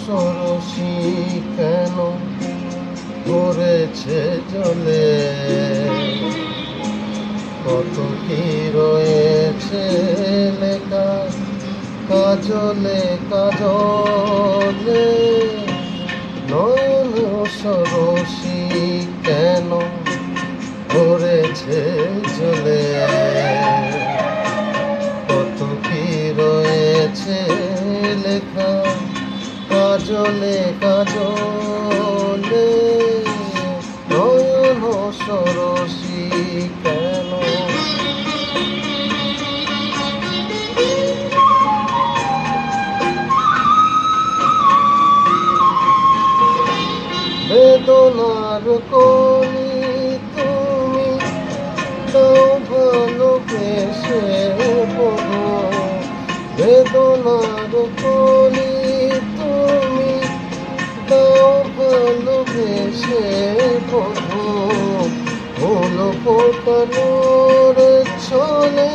সরসী কেন পড়েছে জলে, কত কি রয়েছে লেখা কাজলে কাজলে। নয়ন সরসী কেন পড়েছে জলে, কত কি রয়েছে লেখা কাজলে কাজলে। নয়ন সরসী কেন। বেদনার কলি তুমি দাও ভালোবেসে বধু, বেদনার কলি তুমি দাও ভালোবেসে বধু। ফুল ফোটানোর ছলে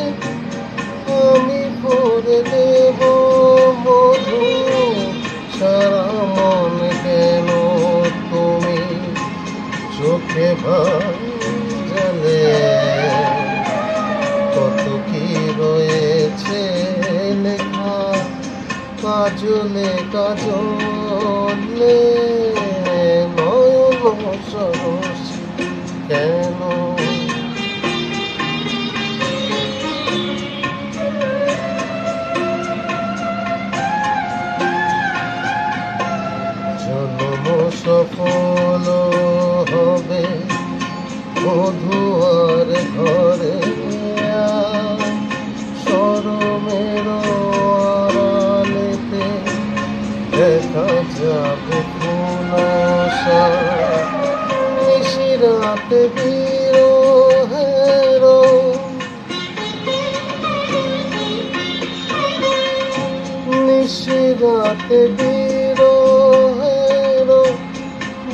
আমি ভরে দেব মধু, সারা মন কেন তুমি চোখে ভাজলে। কত কি রয়েছে লেখা কাজলে কাজলে। নয়ন সরসী কেন। জন্ম সফল হবে মধুয়ার ঘরে, শরমের আড়ালেতে দেখা যাবে ফুলসা। নিশিরাতে বিরহের নিশিরাতে বিরহের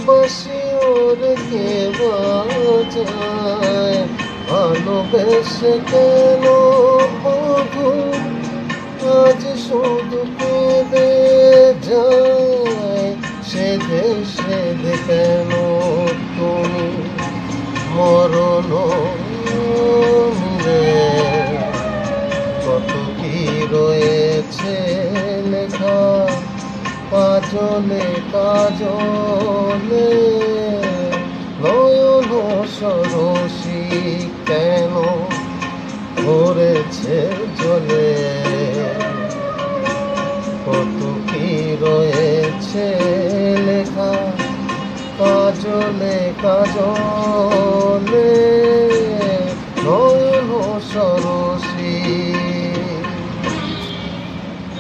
বাঁশি ওরে কে বাজায়। ভালোবেসে কেন বধু আজ শুধু কেঁদে যায়, সেধে সেধে কেন তুমি মরণ মিলে। কত কি রয়েছে লেখা কাজলে কাজলে। নয়ন সরসী কেন পড়েছে জলে, কত কি রয়েছে লেখা কাজলে কাজলে।